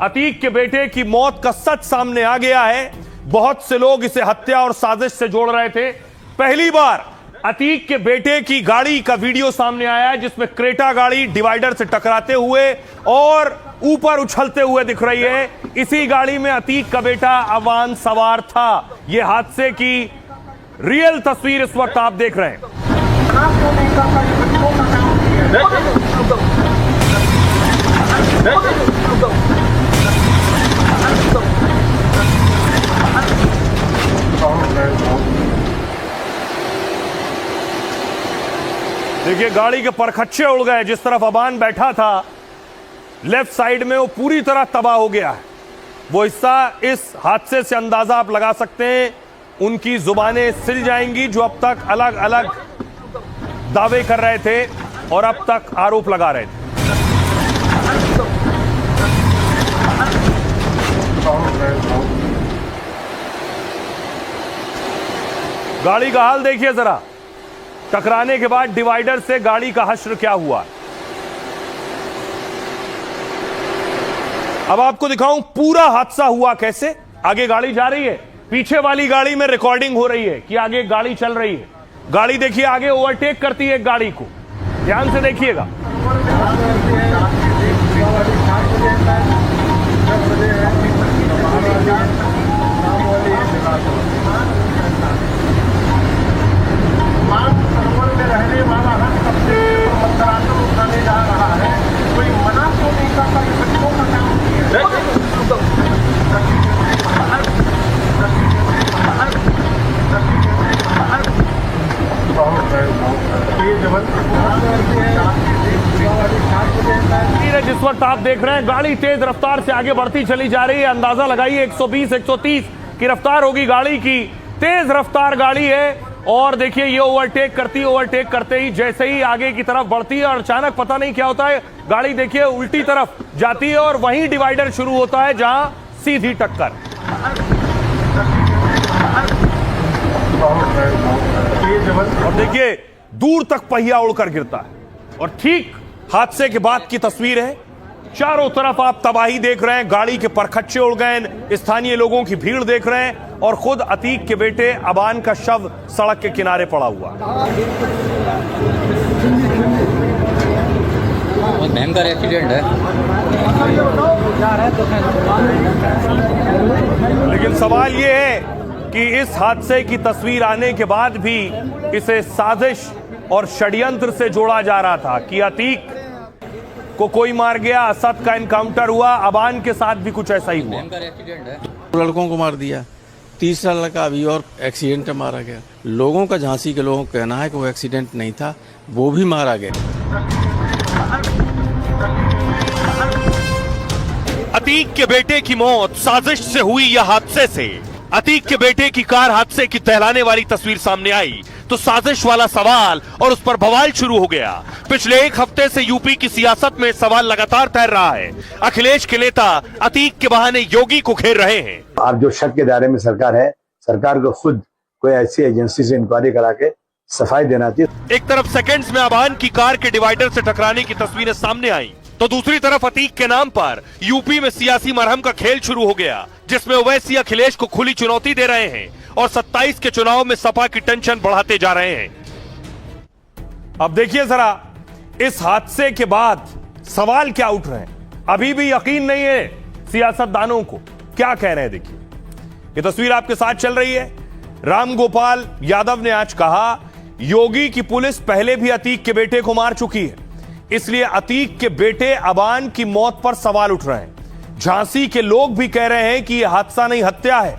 अतीक के बेटे की मौत का सच सामने आ गया है। बहुत से लोग इसे हत्या और साजिश से जोड़ रहे थे। पहली बार अतीक के बेटे की गाड़ी का वीडियो सामने आया है जिसमें क्रेटा गाड़ी डिवाइडर से टकराते हुए और ऊपर उछलते हुए दिख रही है। इसी गाड़ी में अतीक का बेटा अबान सवार था। यह हादसे की रियल तस्वीर इस वक्त आप देख रहे हैं। देखिए गाड़ी के परखच्चे उड़ गए। जिस तरफ अबान बैठा था लेफ्ट साइड में, वो पूरी तरह तबाह हो गया है। वो हिस्सा इस हादसे से अंदाजा आप लगा सकते हैं। उनकी जुबानें सिल जाएंगी जो अब तक अलग अलग दावे कर रहे थे और अब तक आरोप लगा रहे थे। गाड़ी का हाल देखिए जरा। टकराने के बाद डिवाइडर से गाड़ी का हश्र क्या हुआ। अब आपको दिखाऊं पूरा हादसा हुआ कैसे। आगे गाड़ी जा रही है, पीछे वाली गाड़ी में रिकॉर्डिंग हो रही है कि आगे गाड़ी चल रही है। गाड़ी देखिए आगे ओवरटेक करती है गाड़ी को, ध्यान से देखिएगा। रहने वाला हर सबसे मतदाता उठाने जा रहा है। कोई मना क्यों नहीं करता कि बच्चों का काम जिस वक्त आप देख रहे हैं गाड़ी तेज रफ्तार से आगे बढ़ती चली जा रही है। अंदाजा लगाइए 120 130 की रफ्तार होगी गाड़ी की। तेज रफ्तार गाड़ी है और देखिए ये ओवरटेक करते ही जैसे ही आगे की तरफ बढ़ती है और अचानक पता नहीं क्या होता है, गाड़ी देखिए उल्टी तरफ जाती है और वहीं डिवाइडर शुरू होता है जहां सीधी टक्कर। और देखिए दूर तक पहिया उड़कर गिरता है। और ठीक हादसे के बाद की तस्वीर है। चारों तरफ आप तबाही देख रहे हैं, गाड़ी के परखच्चे उड़ गए, स्थानीय लोगों की भीड़ देख रहे हैं और खुद अतीक के बेटे अबान का शव सड़क के किनारे पड़ा हुआ। बहुत भयंकर एक्सीडेंट है। लेकिन सवाल यह है कि इस हादसे की तस्वीर आने के बाद भी इसे साजिश और षड्यंत्र से जोड़ा जा रहा था कि अतीक को कोई मार गया, असद का एनकाउंटर हुआ। अबान के साथ भी कुछ ऐसा ही हुआ। भयंकर एक्सीडेंट है। लड़कों को मार दिया, 30 साल का अभी और एक्सीडेंट में मारा गया। लोगों का, झांसी के लोगों का कहना है कि वो एक्सीडेंट नहीं था, वो भी मारा गया। अतीक के बेटे की मौत साजिश से हुई या हादसे से? अतीक के बेटे की कार हादसे की दहलाने वाली तस्वीर सामने आई तो साजिश वाला सवाल और उस पर बवाल शुरू हो गया। पिछले एक हफ्ते से यूपी की सियासत में सवाल लगातार तैर रहा है। अखिलेश के नेता अतीक के बहाने योगी को घेर रहे हैं। आप जो शक के दायरे में सरकार है, सरकार को खुद कोई ऐसी एजेंसी से इंक्वायरी करा के सफाई देना चाहिए। एक तरफ सेकंड्स में अबान की कार के डिवाइडर से टकराने की तस्वीरें सामने आई तो दूसरी तरफ अतीक के नाम पर यूपी में सियासी मरहम का खेल शुरू हो गया, जिसमें ओवैसी अखिलेश को खुली चुनौती दे रहे हैं और 27 के चुनाव में सपा की टेंशन बढ़ाते जा रहे हैं। अब देखिए जरा इस हादसे के बाद सवाल क्या उठ रहे हैं। अभी भी यकीन नहीं है सियासतदानों को, क्या कह रहे हैं देखिए। ये तस्वीर आपके साथ चल रही है। राम गोपाल यादव ने आज कहा योगी की पुलिस पहले भी अतीक के बेटे को मार चुकी है, इसलिए अतीक के बेटे अबान की मौत पर सवाल उठ रहे हैं। झांसी के लोग भी कह रहे हैं कि यह हादसा नहीं हत्या है।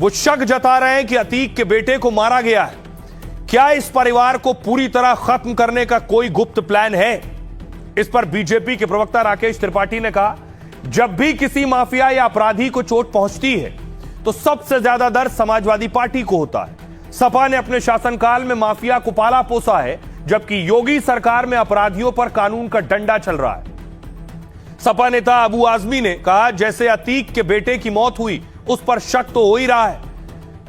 वो शक जता रहे हैं कि अतीक के बेटे को मारा गया है। क्या इस परिवार को पूरी तरह खत्म करने का कोई गुप्त प्लान है? इस पर बीजेपी के प्रवक्ता राकेश त्रिपाठी ने कहा जब भी किसी माफिया या अपराधी को चोट पहुंचती है तो सबसे ज्यादा दर्द समाजवादी पार्टी को होता है। सपा ने अपने शासनकाल में माफिया को पाला पोसा है, जबकि योगी सरकार में अपराधियों पर कानून का डंडा चल रहा है। सपा नेता अबू आजमी ने कहा जैसे अतीक के बेटे की मौत हुई उस पर शक तो हो ही रहा है,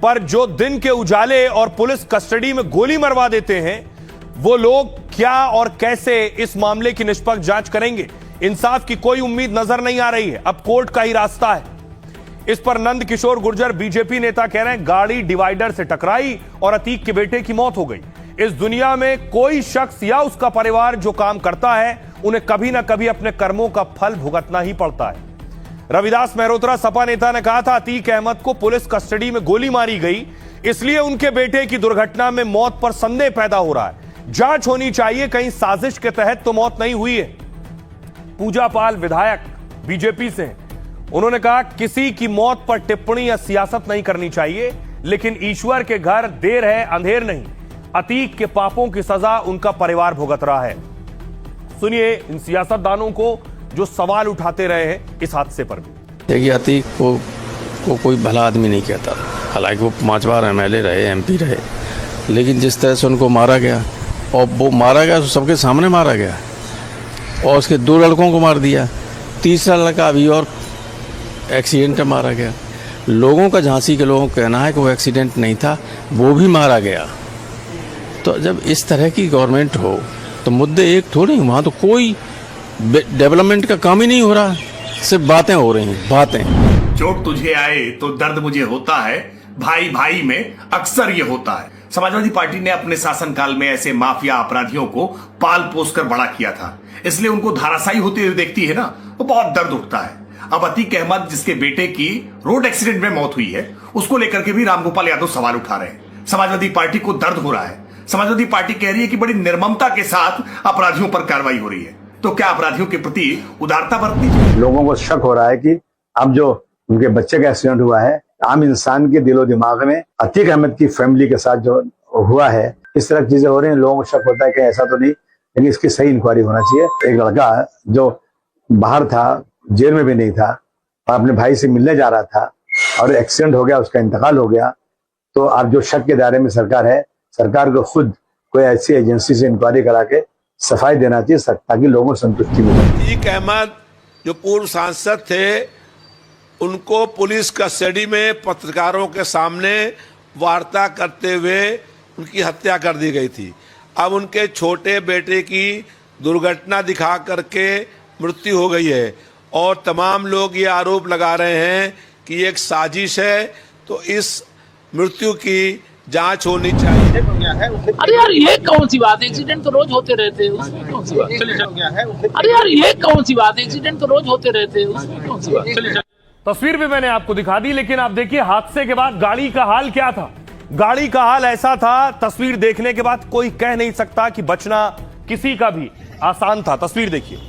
पर जो दिन के उजाले और पुलिस कस्टडी में गोली मरवा देते हैं वो लोग क्या और कैसे इस मामले की निष्पक्ष जांच करेंगे, इंसाफ की कोई उम्मीद नजर नहीं आ रही है, अब कोर्ट का ही रास्ता है। इस पर नंद किशोर गुर्जर बीजेपी नेता कह रहे हैं गाड़ी डिवाइडर से टकराई और अतीक के बेटे की मौत हो गई। इस दुनिया में कोई शख्स या उसका परिवार जो काम करता है उन्हें कभी ना कभी अपने कर्मों का फल भुगतना ही पड़ता है। रविदास मेहरोत्रा सपा नेता ने कहा था अतीक अहमद को पुलिस कस्टडी में गोली मारी गई, इसलिए उनके बेटे की दुर्घटना में मौत पर संदेह पैदा हो रहा है। जांच होनी चाहिए, कहीं साजिश के तहत तो मौत नहीं हुई है। पूजा पाल विधायक बीजेपी से हैं, उन्होंने कहा किसी की मौत पर टिप्पणी या सियासत नहीं करनी चाहिए, लेकिन ईश्वर के घर देर है अंधेर नहीं। अतीक के पापों की सजा उनका परिवार भुगत रहा है। सुनिए इन सियासतदानों को जो सवाल उठाते रहे हैं इस हादसे पर भी। देखिए अतीक को कोई भला आदमी नहीं कहता, हालांकि वो 5 बार MLA रहे, MP रहे, लेकिन जिस तरह से उनको मारा गया, और वो मारा गया तो सबके सामने मारा गया, और उसके 2 लड़कों को मार दिया, तीसरा लड़का अभी और एक्सीडेंट में मारा गया। लोगों का, झांसी के लोगों का कहना है कि वो एक्सीडेंट नहीं था, वो भी मारा गया। तो जब इस तरह की गवर्नमेंट हो तो मुद्दे एक थोड़ी, वहाँ तो कोई डेवलपमेंट का काम ही नहीं हो रहा, सिर्फ बातें हो रही हैं, बातें। चोट तुझे आए तो दर्द मुझे होता है, भाई भाई में अक्सर ये होता है। समाजवादी पार्टी ने अपने शासनकाल में ऐसे माफिया अपराधियों को पाल पोस कर बड़ा किया था, इसलिए उनको धाराशायी होते हुए देखती है ना, वो बहुत दर्द उठता है। अब अतीक अहमद जिसके बेटे की रोड एक्सीडेंट में मौत हुई है, उसको लेकर के भी रामगोपाल यादव सवाल उठा रहे हैं। समाजवादी पार्टी को दर्द हो रहा है। समाजवादी पार्टी कह रही है कि बड़ी निर्ममता के साथ अपराधियों पर कार्रवाई हो रही है, तो क्या अपराधियों के प्रति उदारता बरतनी चाहिए? लोगों को शक हो रहा है कि अब जो उनके बच्चे का एक्सीडेंट हुआ है, आम इंसान के दिलो दिमाग में अतीक अहमद की फैमिली के साथ जो हुआ है, इस तरह की चीजें हो रही हैं। लोगों को शक होता है कि ऐसा तो नहीं, लेकिन इसकी सही इंक्वायरी होना चाहिए। एक लड़का जो बाहर था, जेल में भी नहीं था, और अपने भाई से मिलने जा रहा था और एक्सीडेंट हो गया, उसका इंतकाल हो गया, तो अब जो शक के दायरे में सरकार है, सरकार को खुद कोई ऐसी एजेंसी से इंक्वायरी करा के सफाई देना चाहिए ताकि लोगों को संतुष्टि मिले। अतीक अहमद जो पूर्व सांसद थे, उनको पुलिस कस्टडी में पत्रकारों के सामने वार्ता करते हुए उनकी हत्या कर दी गई थी। अब उनके छोटे बेटे की दुर्घटना दिखा करके मृत्यु हो गई है, और तमाम लोग ये आरोप लगा रहे हैं कि ये एक साजिश है, तो इस मृत्यु की जांच होनी चाहिए। अरे यार ये कौन सी बात है, एक्सीडेंट तो रोज होते रहते हैं, उसमें कौन सी बात? अरे यार ये कौन सी बात है, एक्सीडेंट तो रोज होते रहते हैं, उसमें कौन सी बात? तस्वीर भी मैंने आपको दिखा दी, लेकिन आप देखिए हादसे के बाद गाड़ी का हाल क्या था। गाड़ी का हाल ऐसा था, तस्वीर देखने के बाद कोई कह नहीं सकता कि बचना किसी का भी आसान था। तस्वीर देखिए,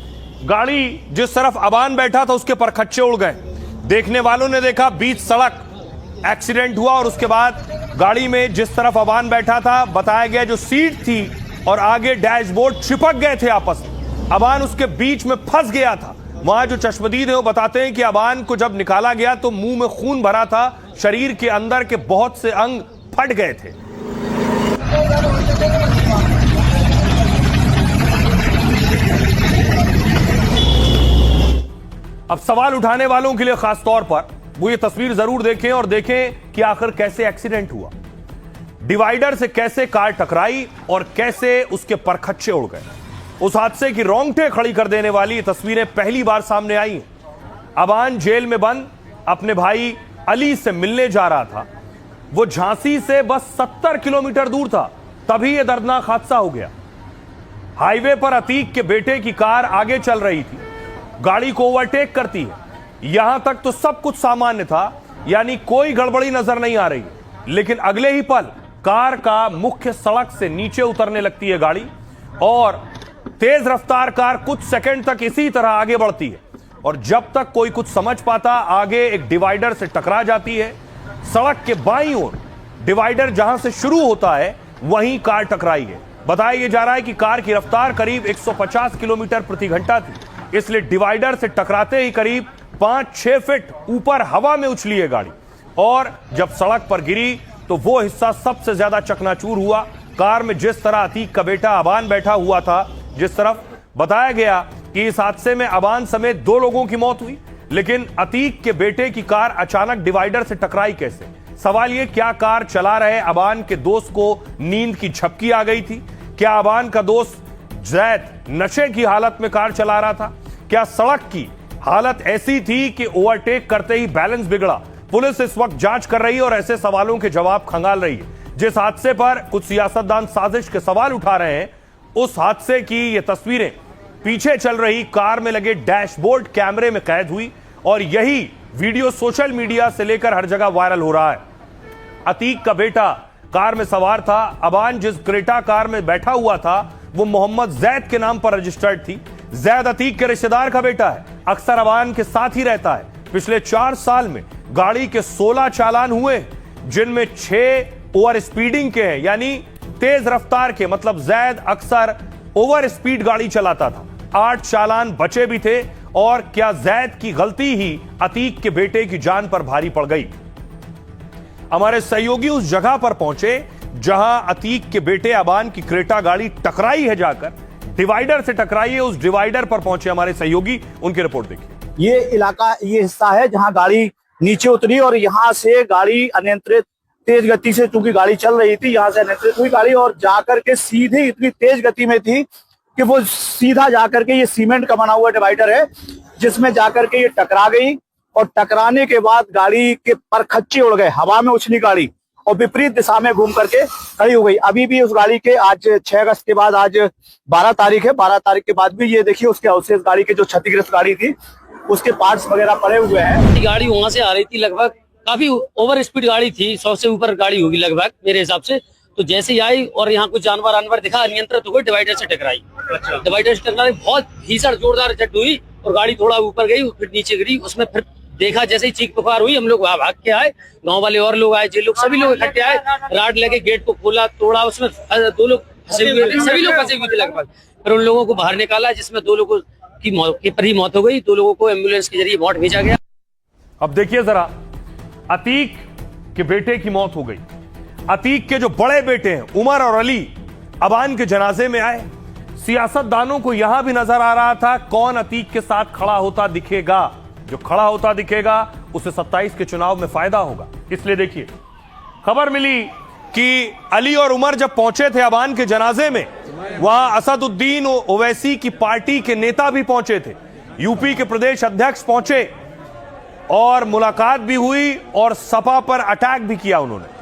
गाड़ी जिस तरफ अबान बैठा था उसके परखच्चे उड़ गए। देखने वालों ने देखा बीच सड़क एक्सीडेंट हुआ, और उसके बाद गाड़ी में जिस तरफ अबान बैठा था, बताया गया जो सीट थी और आगे डैशबोर्ड चिपक गए थे आपस में। अबान उसके बीच में फंस गया था। वहां जो चश्मदीद है वो बताते हैं कि अबान को जब निकाला गया तो मुंह में खून भरा था, शरीर के अंदर के बहुत से अंग फट गए थे। अब सवाल उठाने वालों के लिए खास तौर पर वो ये तस्वीर जरूर देखें और देखें कि आखिर कैसे एक्सीडेंट हुआ, डिवाइडर से कैसे कार टकराई और कैसे उसके परखच्चे उड़ गए। उस हादसे की रोंगटे खड़ी कर देने वाली तस्वीरें पहली बार सामने आई हैं। अबान जेल में बंद अपने भाई अली से मिलने जा रहा था। वो झांसी से बस 70 किलोमीटर दूर था, तभी यह दर्दनाक हादसा हो गया। हाईवे पर अतीक के बेटे की कार आगे चल रही थी, गाड़ी को ओवरटेक करती है। यहां तक तो सब कुछ सामान्य था, यानी कोई गड़बड़ी नजर नहीं आ रही, लेकिन अगले ही पल कार का मुख्य सड़क से नीचे उतरने लगती है गाड़ी, और तेज रफ्तार कार कुछ सेकंड तक इसी तरह आगे बढ़ती है, और जब तक कोई कुछ समझ पाता आगे एक डिवाइडर से टकरा जाती है। सड़क के बाईं ओर डिवाइडर जहां से शुरू होता है वहीं कार टकराई है। बताया जा रहा है कि कार की रफ्तार करीब 150 किलोमीटर प्रति घंटा थी, इसलिए डिवाइडर से टकराते ही करीब 5-6 फीट ऊपर हवा में उछली है गाड़ी, और जब सड़क पर गिरी तो वो हिस्सा सबसे ज्यादा चकनाचूर हुआ। कार में जिस तरह अतीक का बेटा अबान बैठा हुआ था, जिस तरफ बताया गया कि इस हादसे में अबान समेत 2 लोगों की मौत हुई, लेकिन अतीक के बेटे की कार अचानक डिवाइडर से टकराई कैसे? सवाल ये, क्या कार चला रहे अबान के दोस्त को नींद की झपकी आ गई थी? क्या अबान का दोस्त जैद नशे की हालत में कार चला रहा था? क्या सड़क की हालत ऐसी थी कि ओवरटेक करते ही बैलेंस बिगड़ा? पुलिस इस वक्त जांच कर रही है और ऐसे सवालों के जवाब खंगाल रही है। जिस हादसे पर कुछ सियासतदान साजिश के सवाल उठा रहे हैं, उस हादसे की ये तस्वीरें पीछे चल रही कार में लगे डैशबोर्ड कैमरे में कैद हुई और यही वीडियो सोशल मीडिया से लेकर हर जगह वायरल हो रहा है। अतीक का बेटा कार में सवार था। अबान जिस क्रेटा कार में बैठा हुआ था वो मोहम्मद जैद के नाम पर रजिस्टर्ड थी। जैद अतीक के रिश्तेदार का बेटा है, अक्सर अबान के साथ ही रहता है। पिछले 4 साल में गाड़ी के 16 चालान हुए, जिनमें 6 ओवर स्पीडिंग के हैं, यानी तेज रफ्तार के। मतलब जैद अक्सर ओवर स्पीड गाड़ी चलाता था। 8 चालान बचे भी थे। और क्या जैद की गलती ही अतीक के बेटे की जान पर भारी पड़ गई? हमारे सहयोगी उस जगह पर पहुंचे जहां अतीक के बेटे अबान की क्रेटा गाड़ी टकराई है, जाकर डिवाइडर से टकराई है। उस डिवाइडर पर पहुंचे हमारे सहयोगी, उनकी रिपोर्ट देखिए। ये इलाका, ये हिस्सा है जहां गाड़ी नीचे उतरी और यहां से गाड़ी अनियंत्रित तेज गति से, चूंकि गाड़ी चल रही थी, यहां से अनियंत्रित हुई गाड़ी और जाकर के सीधे इतनी तेज गति में थी कि वो सीधा जाकर के, ये सीमेंट का बना हुआ डिवाइडर है जिसमें जाकर के ये टकरा गई और टकराने के बाद गाड़ी के परखच्चे उड़ गए, हवा में उछली गाड़ी और विपरीत दिशा में घूम करके खड़ी हो गई। अभी भी उस गाड़ी के, आज 6 अगस्त के बाद, आज 12 तारीख है, 12 तारीख के बाद भी ये देखिए उसके अवशेष, गाड़ी की जो क्षतिग्रस्त गाड़ी थी उसके पार्ट्स वगैरह पड़े हुए हैं। गाड़ी वहां से आ रही थी, लगभग काफी ओवर स्पीड गाड़ी थी, 100 से ऊपर गाड़ी होगी लगभग मेरे हिसाब से। तो जैसे ही आई और यहाँ कुछ जानवर दिखा, अनियंत्रित हो गई, डिवाइडर से टकराई। डिवाइडर से टकराई, बहुत भीषण जोरदार झट हुई और गाड़ी थोड़ा ऊपर गई, फिर नीचे गिरी। उसमें फिर देखा, जैसे ही चीख पुकार हुई, हम लोग वहां भाग के आए, गांव वाले और लोग आए, जे लोग, सभी लोग इकट्ठे आए, राड लेके गेट को खोला, तोड़ा। उसमें 2 लोग फंसे हुए, सभी लोग फंसे हुए थे लगभग। फिर उन लोगों को बाहर निकाला, जिसमें 2 लोगों की मौके पर ही मौत हो गई। 2 लोगों को एम्बुलेंस के जरिए मौत भेजा गया। अब देखिए जरा, अतीक के बेटे की मौत हो गई। अतीक के जो बड़े बेटे हैं उमर और अली अबान के जनाजे में आए। सियासतदानों को यहां भी नजर आ रहा था कौन अतीक के साथ खड़ा होता दिखेगा। जो खड़ा होता दिखेगा उसे 27 के चुनाव में फायदा होगा। इसलिए देखिए, खबर मिली कि अली और उमर जब पहुंचे थे अबान के जनाजे में, वहां असदुद्दीन ओवैसी की पार्टी के नेता भी पहुंचे थे, यूपी के प्रदेश अध्यक्ष पहुंचे और मुलाकात भी हुई और सपा पर अटैक भी किया उन्होंने।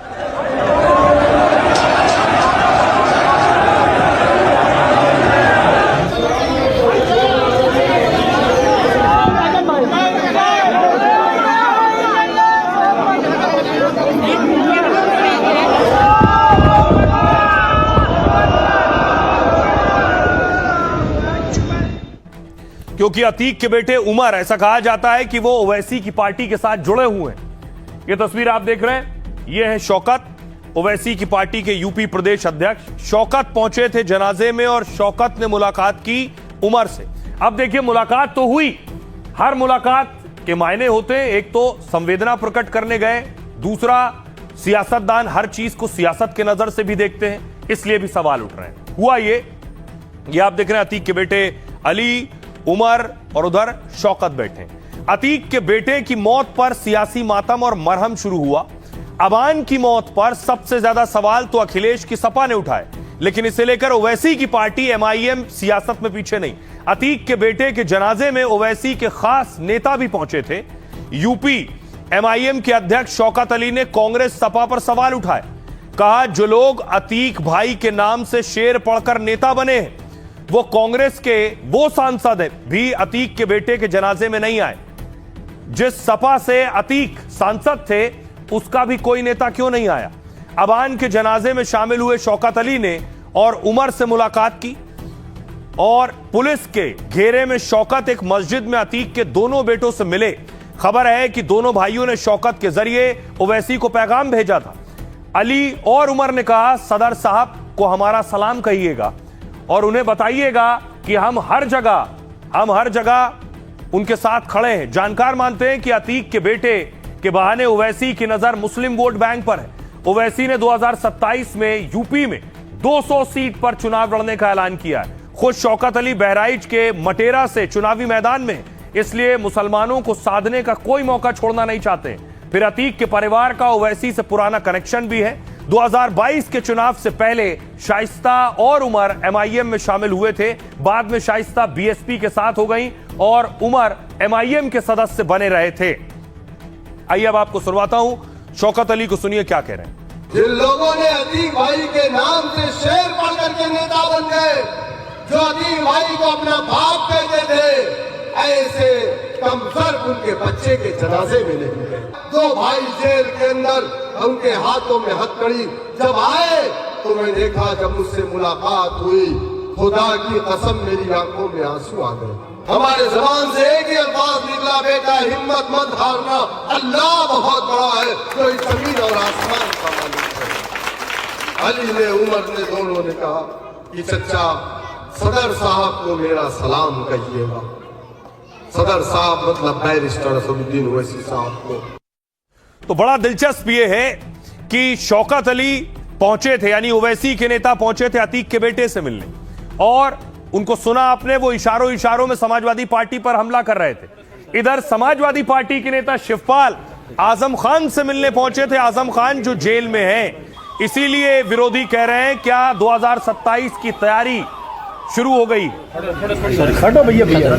क्योंकि अतीक के बेटे उमर, ऐसा कहा जाता है कि वो ओवैसी की पार्टी के साथ जुड़े हुए हैं। ये तस्वीर आप देख रहे हैं, ये है शौकत, ओवैसी की पार्टी के यूपी प्रदेश अध्यक्ष। शौकत पहुंचे थे जनाजे में और शौकत ने मुलाकात की उमर से। अब देखिए, मुलाकात तो हुई, हर मुलाकात के मायने होते हैं। एक तो संवेदना प्रकट करने गए, दूसरा सियासतदान हर चीज को सियासत के नजर से भी देखते हैं, इसलिए भी सवाल उठ रहे हैं। हुआ ये आप देख रहे हैं, अतीक के बेटे अली, उमर और उधर शौकत बैठे। अतीक के बेटे की मौत पर सियासी मातम और मरहम शुरू हुआ। अबान की मौत पर सबसे ज्यादा सवाल तो अखिलेश की सपा ने उठाए, लेकिन इसे लेकर ओवैसी की पार्टी MIM सियासत में पीछे नहीं। अतीक के बेटे के जनाजे में ओवैसी के खास नेता भी पहुंचे थे। यूपी MIM के अध्यक्ष शौकत अली ने कांग्रेस सपा पर सवाल उठाए। कहा, जो लोग अतीक भाई के नाम से शेर पढ़कर नेता बने हैं, वो कांग्रेस के वो सांसद हैं भी अतीक के बेटे के जनाजे में नहीं आए। जिस सपा से अतीक सांसद थे उसका भी कोई नेता क्यों नहीं आया? अबान के जनाजे में शामिल हुए शौकत अली ने और उमर से मुलाकात की और पुलिस के घेरे में शौकत एक मस्जिद में अतीक के दोनों बेटों से मिले। खबर है कि दोनों भाइयों ने शौकत के जरिए ओवैसी को पैगाम भेजा था। अली और उमर ने कहा, सदर साहब को हमारा सलाम कहिएगा और उन्हें बताइएगा कि हम हर जगह उनके साथ खड़े हैं। जानकार मानते हैं कि अतीक के बेटे के बहाने ओवैसी की नजर मुस्लिम वोट बैंक पर है। ओवैसी ने 2027 में यूपी में 200 सीट पर चुनाव लड़ने का ऐलान किया है। खुद शौकत अली बहराइच के मटेरा से चुनावी मैदान में, इसलिए मुसलमानों को साधने का कोई मौका छोड़ना नहीं चाहते। फिर अतीक के परिवार का ओवैसी से पुराना कनेक्शन भी है। 2022 के चुनाव से पहले शाइस्ता और उमर एमआईएम में शामिल हुए थे। बाद में शाइस्ता बीएसपी के साथ हो गई और उमर एमआईएम के सदस्य बने रहे थे। आइए अब आपको सुनवाता हूं, शौकत अली को सुनिए क्या कह रहे हैं। जिन लोगों ने अतीक भाई के नाम से शेर पढ़ करके नेता बन गए, जो अतीक भाई को अपना बाप कहते थे, ऐसे कमसर उनके बच्चे के जनाजे में नहीं गए। दो भाई जेल के अंदर, उनके हाथों में हथकड़ी जब आए तो मैं देखा, जब मुझसे मुलाकात हुई, खुदा की कसम मेरी आंखों में आंसू आ गए। हमारे जबान से एक ही अल्फाज निकला, बेटा हिम्मत मत हारना, अल्लाह बहुत बड़ा है, कोई जमीन और आसमान का मालिक है। अली ने, उमर ने, दोनों ने कहा कि चचा सदर साहब को मेरा सलाम कहिएगा। सदर साहब मतलब बैरिस्टर असदुद्दीन ओवैसी साहब को। तो बड़ा दिलचस्प ये है कि शौकत अली पहुंचे थे, यानी ओवैसी के नेता पहुंचे थे अतीक के बेटे से मिलने, और उनको सुना आपने, वो इशारों में समाजवादी पार्टी पर हमला कर रहे थे। इधर समाजवादी पार्टी के नेता शिवपाल आजम खान से मिलने पहुंचे थे, आजम खान जो जेल में हैं। इसीलिए विरोधी कह रहे हैं क्या 2027 की तैयारी शुरू हो गई। हटो भैया भैया